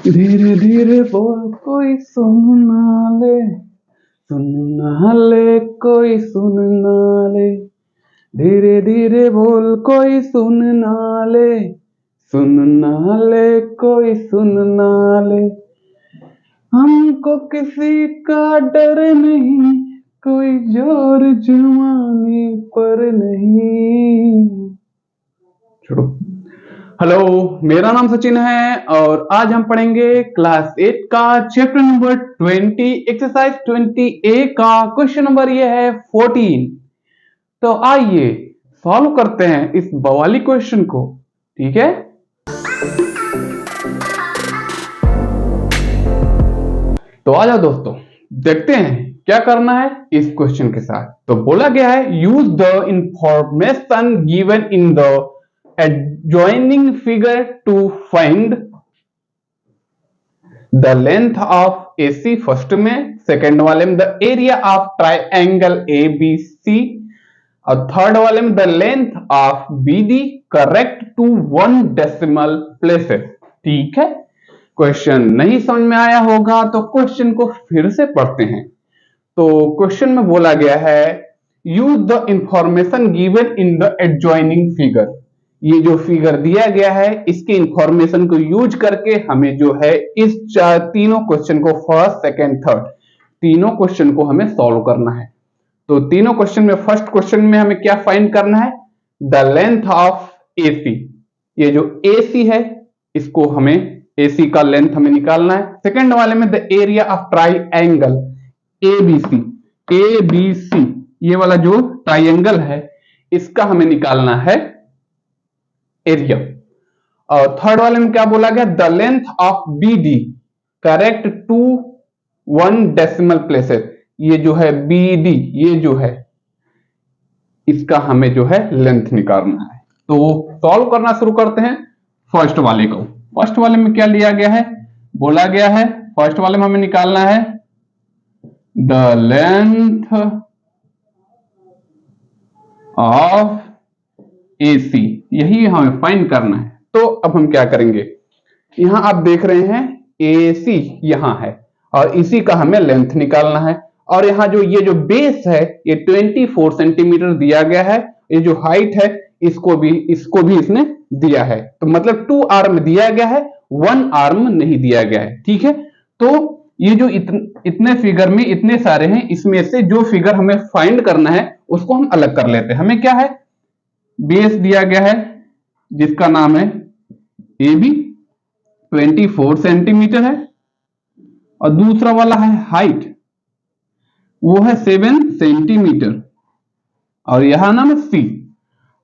धीरे धीरे बोल कोई सुन ना ले कोई सुन ना ले। धीरे धीरे बोल कोई सुन ना ले कोई सुन ना ले। हमको किसी का डर नहीं, कोई जोर जमाने पर नहीं। छोड़ो। हेलो, मेरा नाम सचिन है और आज हम पढ़ेंगे क्लास 8 का चैप्टर नंबर 20 एक्सरसाइज 20A का क्वेश्चन नंबर ये है 14। तो आइए सॉल्व करते हैं इस बवाली क्वेश्चन को। ठीक है, तो आ जाओ दोस्तों, देखते हैं क्या करना है इस क्वेश्चन के साथ। तो बोला गया है use the information given in the adjoining figure to find the length of AC first में, सेकंड वाले में the area of triangle ABC और थर्ड वाले में the length of BD correct to 1 decimal places। ठीक है, क्वेश्चन नहीं समझ में आया होगा तो क्वेश्चन को फिर से पढ़ते हैं। तो क्वेश्चन में बोला गया है use the information given in the adjoining figure. ये जो फिगर दिया गया है इसके इंफॉर्मेशन को यूज करके हमें जो है इस तीनों क्वेश्चन को, फर्स्ट सेकंड थर्ड तीनों क्वेश्चन को हमें सॉल्व करना है। तो तीनों क्वेश्चन में फर्स्ट क्वेश्चन में हमें क्या फाइंड करना है, द लेंथ ऑफ AC। ये जो AC है इसको हमें, AC का लेंथ हमें निकालना है। सेकंड वाले में the area of triangle ABC, ये वाला जो ट्राइंगल है इसका हमें निकालना है एरिया। और थर्ड वाले में क्या बोला गया, the length of BD correct to 1 decimal places. ये जो है BD, ये जो है इसका हमें जो है लेंथ निकालना है। तो सॉल्व करना शुरू करते हैं फर्स्ट वाले को। फर्स्ट वाले में क्या लिया गया है, बोला गया है फर्स्ट वाले में हमें निकालना है द लेंथ ऑफ AC, यही हमें फाइंड करना है। तो अब हम क्या करेंगे, यहां आप देख रहे हैं AC यहां है और इसी का हमें लेंथ निकालना है। और यहां जो ये जो बेस है ये 24 सेंटीमीटर दिया गया है। ये जो हाइट है इसको भी इसने दिया है। तो मतलब 2 आर्म दिया गया है, 1 आर्म नहीं दिया गया है। ठीक है, तो ये जो इतने फिगर में इतने सारे हैं, इसमें से जो फिगर हमें फाइंड करना है उसको हम अलग कर लेते हैं। हमें क्या है, बेस दिया गया है जिसका नाम है AB 24 सेंटीमीटर है और दूसरा वाला है हाइट, वो है 7 सेंटीमीटर और यहां नाम है C।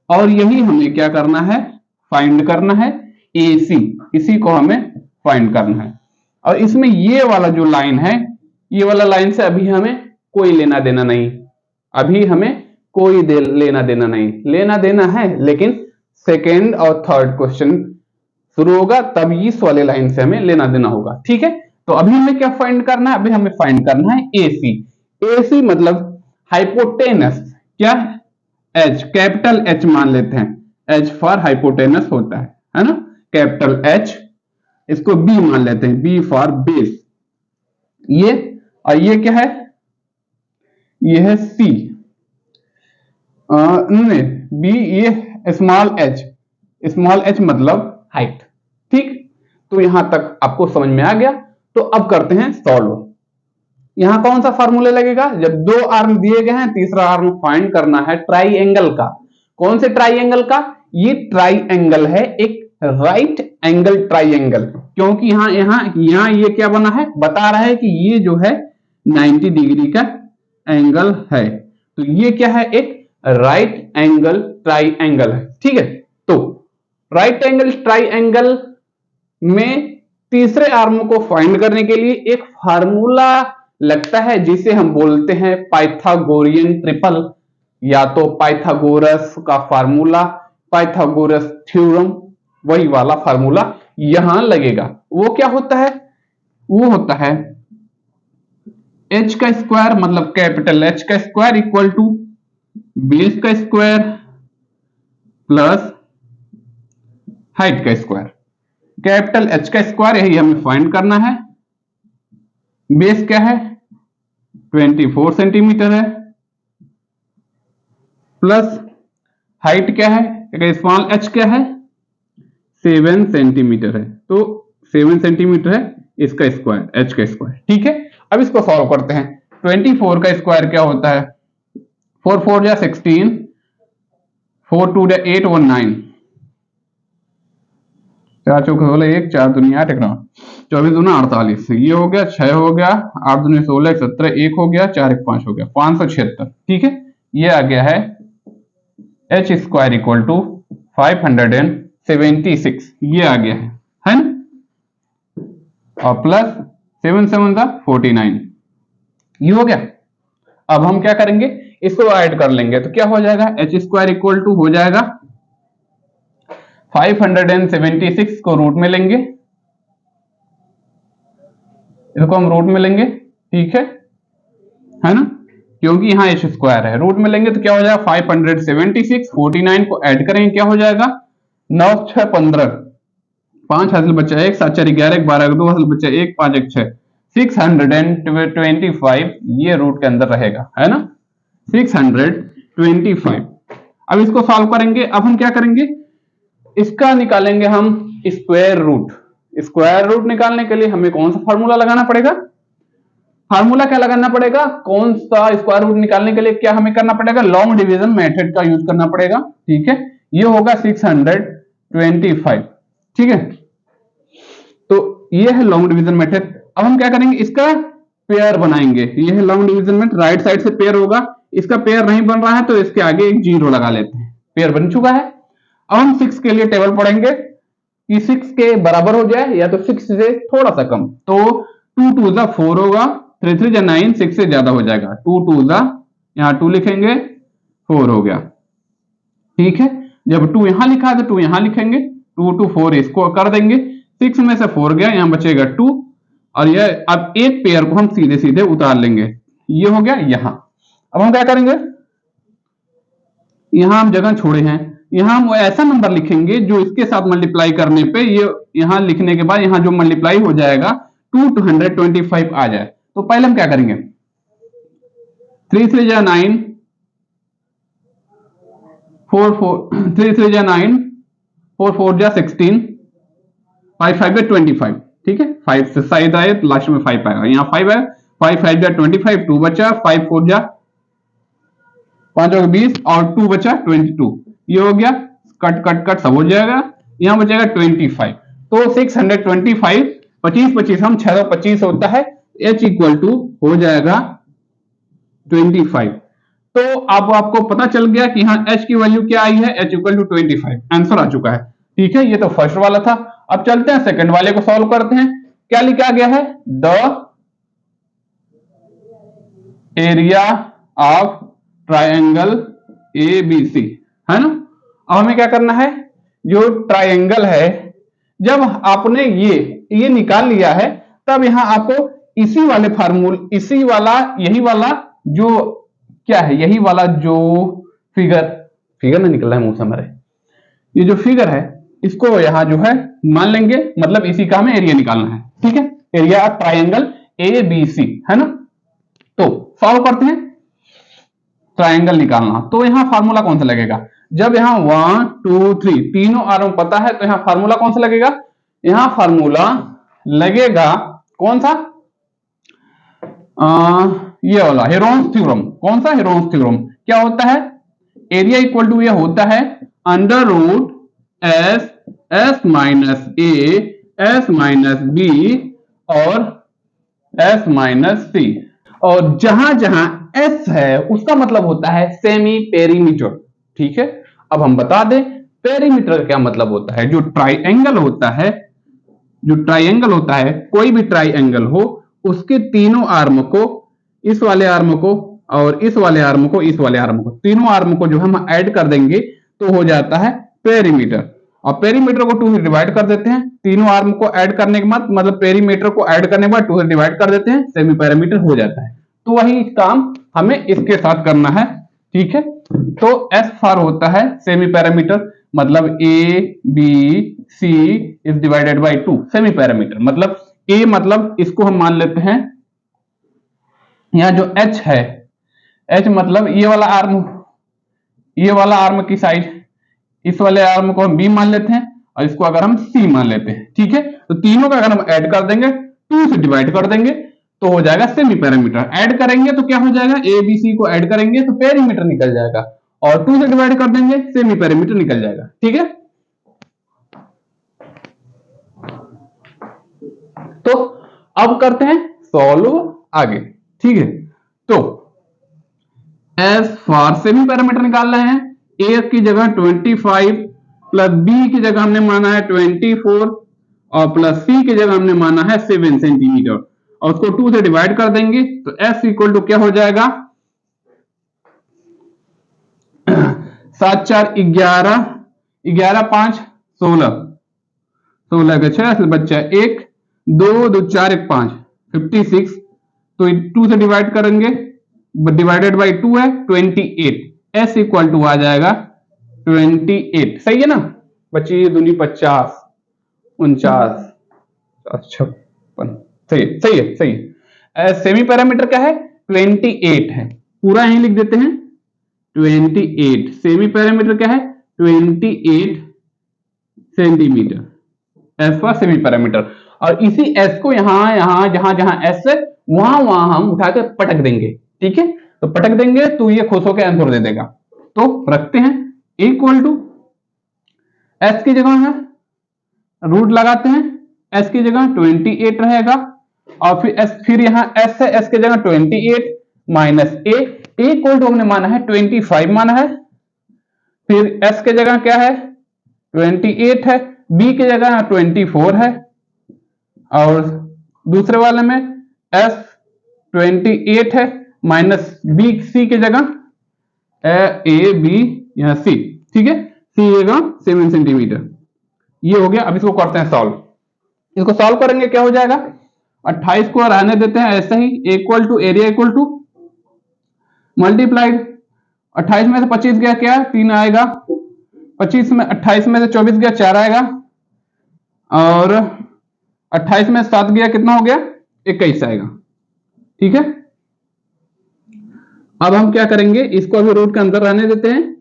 और यही हमें क्या करना है, फाइंड करना है AC, इसी को हमें फाइंड करना है। और इसमें ये वाला जो लाइन है, ये वाला लाइन से अभी हमें कोई लेना देना नहीं, अभी हमें कोई लेना देना नहीं, लेना देना है लेकिन सेकेंड और थर्ड क्वेश्चन शुरू होगा तब इस वाले लाइन से हमें लेना देना होगा। ठीक है, तो अभी हमें क्या फाइंड करना है, अभी हमें फाइंड करना है AC मतलब हाइपोटेनस। क्या H, कैपिटल H मान लेते हैं, H फॉर हाइपोटेनस होता है ना, कैपिटल H। इसको B मान लेते हैं, B फॉर बेस। ये और ये क्या है, ये है C, नहीं B, ये स्मॉल h मतलब हाइट। ठीक, तो यहां तक आपको समझ में आ गया। तो अब करते हैं सॉल्व। यहां कौन सा फार्मूला लगेगा, जब 2 आर्म दिए गए हैं, तीसरा आर्म फाइंड करना है ट्राइंगल का। कौन से ट्राइंगल का, ये ट्राइंगल है एक राइट एंगल ट्राइंगल, क्योंकि यहां ये क्या बना है, बता रहा है कि ये जो है 90 डिग्री का एंगल है। तो ये क्या है, एक राइट एंगल ट्राइंगल है। ठीक है, तो राइट एंगल ट्राइंगल में तीसरे आर्म को फाइंड करने के लिए एक फार्मूला लगता है जिसे हम बोलते हैं पाइथागोरियन ट्रिपल, या तो पाइथागोरस का फार्मूला, पाइथागोरस थ्योरम, वही वाला फार्मूला यहां लगेगा। वो क्या होता है, वो होता है H का स्क्वायर मतलब कैपिटल H का स्क्वायर इक्वल टू बेस का स्क्वायर प्लस हाइट का स्क्वायर। कैपिटल एच का स्क्वायर, यही हमें फाइंड करना है। बेस क्या है 24 सेंटीमीटर है, प्लस हाइट क्या है, स्मॉल एच क्या है 7 सेंटीमीटर है, तो 7 सेंटीमीटर है इसका स्क्वायर, एच का स्क्वायर। ठीक है, अब इसको सॉल्व करते हैं। 24 का स्क्वायर क्या होता है 4 4 जा 16, 4 2 जा 8 1 9, 4 चौके 16, 1 4 दूनी 8 1 24 दूना 48, ये हो गया 6 हो गया, 8 दूनी 16 17, 1 हो गया 4 1 5 हो गया 576। ठीक है, ये आ गया है एच स्क्वायर इक्वल टू 576, ये आ गया है ना, और प्लस 7 7 था 49, ये हो गया। अब हम क्या करेंगे, इसको ऐड कर लेंगे तो क्या हो जाएगा, एच स्क्वायर इक्वल टू हो जाएगा 576 को रूट में लेंगे, इसको हम रूट में लेंगे। ठीक है ना, क्योंकि यहां एच स्क्वायर है, रूट में लेंगे तो क्या हो जाएगा 576, 49 को ऐड करेंगे क्या हो जाएगा 9 6 15, 5 हासिल बच्चा 1, 7 4 11, 1 12 2 हासिल बच्चा 1, 5 1 6, 625 ये रूट के अंदर रहेगा, है ना 625। अब इसको सॉल्व करेंगे। अब हम क्या करेंगे, इसका निकालेंगे हम स्क्वायर रूट। स्क्वायर रूट निकालने के लिए हमें कौन सा फॉर्मूला लगाना पड़ेगा, फार्मूला क्या लगाना पड़ेगा, कौन सा स्क्वायर रूट निकालने के लिए क्या हमें करना पड़ेगा, लॉन्ग डिवीजन मेथड का यूज करना पड़ेगा। ठीक है, ये होगा 625। ठीक है, तो ये है लॉन्ग डिवीजन मेथड। अब हम क्या करेंगे, इसका पेयर बनाएंगे। ये है long division method, right side से पेयर होगा, इसका पेयर नहीं बन रहा है तो इसके आगे एक 0 लगा लेते हैं, पेयर बन चुका है। अब हम 6 के लिए टेबल पढ़ेंगे कि 6 के बराबर हो जाए या तो 6 से थोड़ा सा कम, तो 2 2 जा 4 होगा, 3 3 जा 9, 6 से ज्यादा हो जाएगा, 2 2 जा यहां 2 लिखेंगे 4 हो गया। ठीक है, जब 2 यहां लिखा है तो 2 यहां लिखेंगे, 2 2 4 इसको कर देंगे, 6 में से 4 गया, यहां बचेगा 2, और ये अब एक पेयर को हम सीधे सीधे उतार लेंगे, ये हो गया यहां। अब हम क्या करेंगे, यहां हम जगह छोड़े हैं, यहां हम ऐसा नंबर लिखेंगे जो इसके साथ मल्टीप्लाई करने पे ये यहां लिखने के बाद यहां जो मल्टीप्लाई हो जाएगा 225 आ जाए। तो पहले हम क्या करेंगे, 3 3 जा 9, 4 4 3 3 जा 9, 4 4 जा 16, 5 5 जा 25। ठीक है, 5 से साइड आए तो लास्ट में 5 आएगा, यहाँ 5 है, 5 5 जा 25, 2 बचा, 5 4 जा 5 हो 20 और 2 बचा 22, ये हो गया, कट कट कट सब हो जाएगा, यहां बचेगा 25। तो 625 25 25 हम 625 होता है, h इक्वल टू हो जाएगा 25। तो अब आपको पता चल गया कि यहां h की वैल्यू क्या आई है, h इक्वल टू 25, आंसर आ चुका है। ठीक है, ये तो फर्स्ट वाला था। अब चलते हैं सेकंड वाले को सॉल्व करते हैं। क्या लिखा गया है, the area of triangle ABC, है ना। अब हमें क्या करना है, जो ट्रायंगल है, जब आपने ये निकाल लिया है तब यहां आपको इसी वाले फार्मूल, इसी वाला, यही वाला जो क्या है, यही वाला जो फिगर ना निकल रहा है मुंह से हमारे, ये जो फिगर है इसको यहां जो है मान लेंगे, मतलब इसी का हमें एरिया निकालना है। ठीक है, एरिया ऑफ ट्रायंगल ABC, है ना। तो सॉल्व करते हैं, ट्रायंगल निकालना, तो यहां फार्मूला कौन सा लगेगा, जब यहां 1 2 3 तीनों आर्म पता है तो यहां फार्मूला कौन सा लगेगा, यहां फार्मूला लगेगा कौन सा, ये वाला हेरोन्स थ्योरम। कौन सा, हेरोन्स थ्योरम। क्या होता है, एरिया इक्वल टू ये होता है under root s minus a s minus b और एस माइनस सी, और जहां जहां एस है उसका मतलब होता है सेमी पेरीमीटर। ठीक है, अब हम बता दें पेरीमीटर का क्या मतलब होता है, जो ट्राइएंगल होता है, जो ट्राइएंगल होता है, कोई भी ट्राइएंगल हो उसके तीनों आर्म को, इस वाले आर्म को और इस वाले आर्म को, इस वाले आर्म को, तीनों आर्म को जो हम ऐड कर देंगे तो हो जाता है पेरीमीटर। और पेरीमीटर को 2 से डिवाइड कर देते हैं, तीनों आर्म को ऐड करने के बाद, मतलब पेरीमीटर को ऐड करने के बाद 2 से डिवाइड कर देते हैं, सेमी पेरीमीटर हो जाता है। तो वही काम हमें इसके साथ करना है। ठीक है, तो एस फॉर होता है सेमी पैरामीटर, मतलब a b c is divided by 2 semi parameter. मतलब ए मतलब इसको हम मान लेते हैं, यहां जो एच है, एच मतलब ये वाला आर्म की साइज, इस वाले आर्म को हम बी मान लेते हैं और इसको अगर हम सी मान लेते हैं, ठीक है। तो तीनों का अगर हम ऐड कर देंगे, 2 से डिवाइड कर देंगे तो हो जाएगा सेमी पैरामीटर। ऐड करेंगे तो क्या हो जाएगा, ए बी सी को ऐड करेंगे तो पेरीमीटर निकल जाएगा, और 2 से डिवाइड कर देंगे सेमी पैरामीटर निकल जाएगा, ठीक है। तो अब करते हैं सॉल्व आगे, ठीक है। तो एज फॉर सेमी पैरामीटर निकाल रहे हैं, ए की जगह 25 प्लस बी की जगह हमने माना है 24 और प्लस सी की जगह हमने माना है 7 सेंटीमीटर, और उसको 2 से डिवाइड कर देंगे तो एस इक्वल टू क्या हो जाएगा, 7 4 11, 11 5 16, 16 का 6 बच्चा 1, 2 2 4 1 5 56, तो 2 से डिवाइड करेंगे, डिवाइडेड बाई 2 है 28, एस इक्वल टू आ जाएगा 28। सही है ना बच्चे, ये दूनी 50 49 56, सही है। सेमी पैरामीटर क्या है, 28 है, पूरा यहीं लिख देते हैं 28। सेमी पैरामीटर क्या है, 28 centimetre, S for semi parameter. और इसी एस को यहां जहां एस है वहां हम उठा के पटक देंगे, ठीक है। तो पटक देंगे तो ये खुश होकर आंसर दे देगा। तो रखते हैं इक्वल टू, एस की जगह है रूट लगाते हैं, एस की जगह 28 रहेगा, और फिर यहां एस है, एस की जगह 28 माइनस ए इक्वल टू हमने माना है 25 माना है, फिर एस की जगह क्या है 28 है, बी की जगह 24 है, और दूसरे वाले में एस 28 है माइनस बी, सी की जगह ए बी यहां सी, ठीक है, सी जगह 7 सेंटीमीटर। ये हो गया। अब इसको करते हैं सॉल्व। इसको सॉल्व करेंगे क्या हो जाएगा, 28 को रहने देते हैं ऐसे ही, equal to area equal to multiplied 28 में से 25 गया क्या 3 आएगा, 25 में 28 में से 24 गया 4 आएगा, और 28 में 7 गया कितना हो गया 21 आएगा, ठीक है। अब हम क्या करेंगे, इसको अभी रूट के अंदर रहने देते हैं,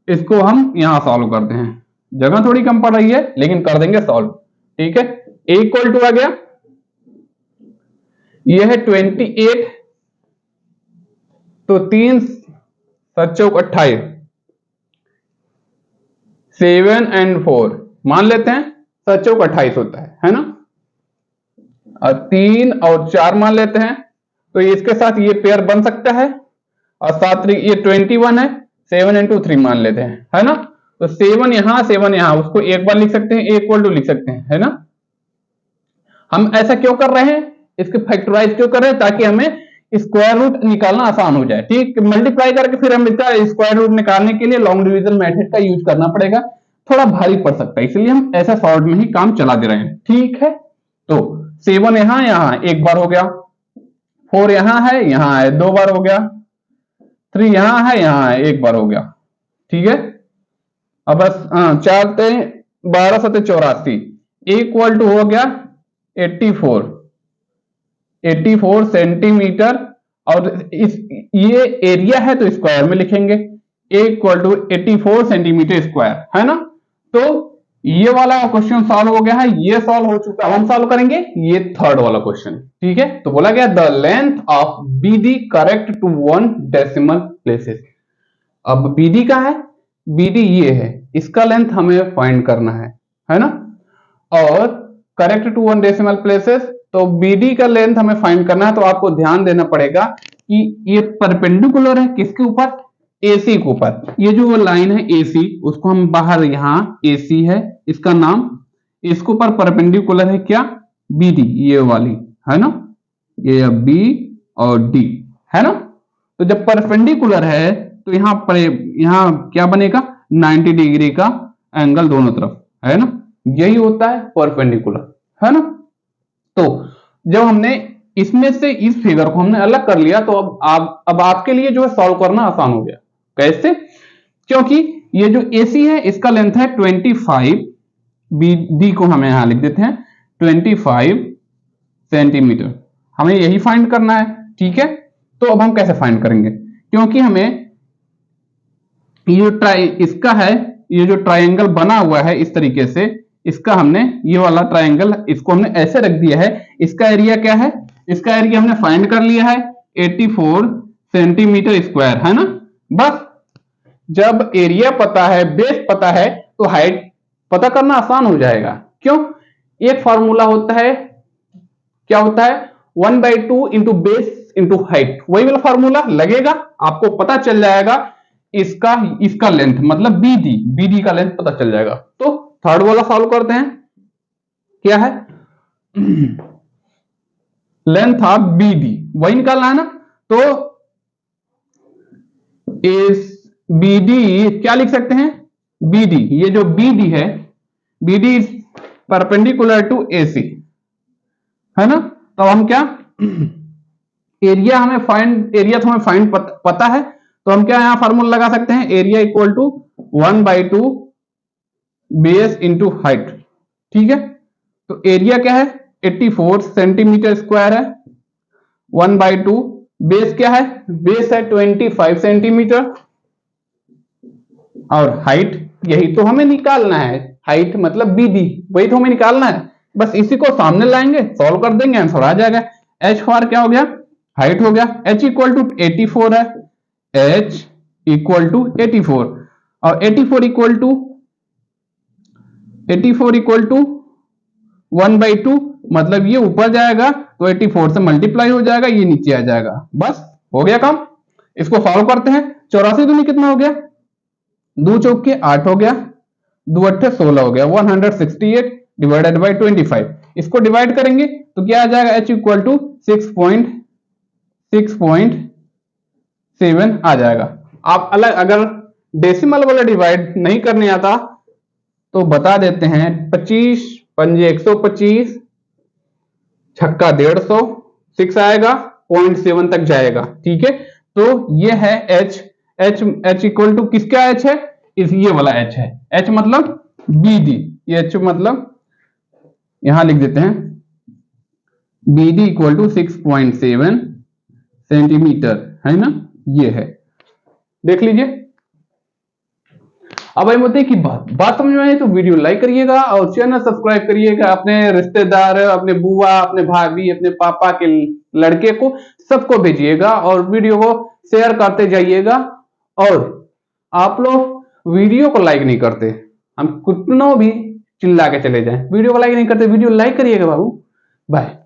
इसको हम यहां सॉल्व करते हैं, जगह थोड़ी कम पड़ रही है लेकिन कर देंगे सॉल्व, ठीक है। इक्वल टू आ गया, ये है 28, तो 3 7 चौक 28, 7 and 4 मान लेते हैं, 7 चौक 28 होता है ना, और 3 और 4 मान लेते हैं, तो इसके साथ ये पेयर बन सकता है, और 7 ये 21 है, 7 into 3 मान लेते हैं, है ना। तो 7 यहां, उसको एक बार लिख सकते हैं, इक्वल टू लिख सकते हैं, है ना। हम ऐसा क्यों कर रहे हैं, इसके फैक्टराइज क्यों कर रहे हैं, ताकि हमें स्क्वायर रूट निकालना आसान हो जाए, ठीक। मल्टीप्लाई करके फिर हम इसका स्क्वायर रूट निकालने के लिए लॉन्ग डिवीजन मेथड का यूज करना पड़ेगा, थोड़ा भारी पड़ सकता है, इसलिए हम ऐसा शॉर्ट में ही काम चला दे रहे हैं, ठीक है। तो 7 यहां एक बार हो गया, 4 यहां है 2 बार हो गया, 3 यहां है एक बार हो गया, ठीक है। अब बस 4 12 7 84 इक्वल टू हो गया 84 सेंटीमीटर, और ये एरिया है तो स्क्वायर में लिखेंगे, इक्वल टू 84 सेंटीमीटर स्क्वायर, है ना। तो ये वाला क्वेश्चन सॉल्व हो गया है, ये सॉल्व हो चुका है। हम सॉल्व करेंगे ये थर्ड वाला क्वेश्चन, ठीक है। तो बोला गया the length of BD correct to 1 decimal places. अब बीडी का है, बीडी ये है, इसका लेंथ हमें फाइंड करना है ना, और करेक्ट टू 1 डेसिमल प्लेसेस, तो बीडी का लेंथ हमें फाइंड करना है। तो आपको ध्यान देना पड़ेगा कि ये परपेंडिकुलर है किसके ऊपर, AC के ऊपर। ये जो लाइन है AC, उसको हम बाहर, यहां AC है इसका नाम, इसके ऊपर परपेंडिकुलर है क्या, BD, ये वाली, है ना, ये B और D, है ना। तो जब परपेंडिकुलर है तो यहां क्या बनेगा, 90 डिग्री का एंगल दोनों तरफ, है ना, यही होता है परपेंडिकुलर, है ना। तो जब हमने इसमें से इस फिगर को हमने अलग कर लिया, तो अब आपके लिए जो है सॉल्व करना आसान हो गया। कैसे, क्योंकि ये जो AC है इसका लेंथ है 25, BD को हमें यहां लिख देते हैं 25 सेंटीमीटर। हमें यही फाइंड करना है, ठीक है। तो अब हम कैसे फाइंड करेंगे, क्योंकि हमें इसका है, ये जो ट्रायंगल बना हुआ है इस तरीके से, इसका हमने ये वाला ट्रायंगल इसको हमने ऐसे रख दिया है। इसका एरिया क्या है, इसका एरिया हमने फाइंड कर लिया है 84 सेंटीमीटर स्क्वायर, है ना। बस जब एरिया पता है, बेस पता है, तो हाइट पता करना आसान हो जाएगा। क्यों, एक फॉर्मूला होता है, क्या होता है, 1/2 इंटू बेस इंटू हाइट, वही वाला फॉर्मूला लगेगा, आपको पता चल जाएगा इसका लेंथ मतलब BD का लेंथ पता चल जाएगा। तो थर्ड वाला सॉल्व करते हैं, क्या है, लेंथ ऑफ BD वही निकालना है ना। तो इस BD क्या लिख सकते हैं, BD, ये जो BD है, BD is perpendicular to AC, है ना। तो हम क्या, एरिया हमें फाइंड पता है, तो हम क्या यहां फॉर्मूला लगा सकते हैं, area equal to 1/2 base into height, ठीक है। तो एरिया क्या है, 84 सेंटीमीटर स्क्वायर है, 1/2 बेस क्या है, बेस है 25 सेंटीमीटर, और हाइट यही तो हमें निकालना है, हाइट मतलब BD, वही तो हमें निकालना है। बस इसी को सामने लाएंगे, सॉल्व कर देंगे, आंसर आ जाएगा। H फॉर क्या हो गया, हाइट हो गया, H इक्वल टू 84 है, H इक्वल टू 84, और 84 इक्वल टू 1/2, मतलब ये ऊपर जाएगा तो 84 से मल्टीप्लाई हो जाएगा, ये नीचे आ जाएगा। बस हो गया काम। इसको सॉल्व करते हैं। 84 दूनी कितना हो गया, 2 चौक के 8 हो गया, 2 अट्ठे 16 हो गया, 168 डिवाइडेड बाई 25। इसको डिवाइड करेंगे तो क्या आ जाएगा, H इक्वल टू 6.7 आ जाएगा। आप अलग अगर डेसिमल वाला डिवाइड नहीं करने आता तो बता देते हैं, 25 पंजे 125, छक्का 150, 6 आएगा, 0.7 तक जाएगा, ठीक है। तो ये है H इक्वल टू किसका H है, ये वाला H है, H मतलब BD, ये H मतलब यहां लिख देते हैं BD इक्वल टू 6.7 सेंटीमीटर, है ना, ये है, देख लीजिए। अब हम होते कि बात समझ में आई तो वीडियो लाइक करिएगा और चैनल सब्सक्राइब करिएगा, अपने रिश्तेदार, अपने बुआ, अपने भाभी, अपने पापा के लड़के को सबको भेजिएगा, और वीडियो को शेयर करते जाइएगा। और आप लोग वीडियो को लाइक नहीं करते, हम कितनों भी चिल्ला के चले जाएं, वीडियो को लाइक नहीं करते, वीडियो लाइक करिएगा बाबू। बाय।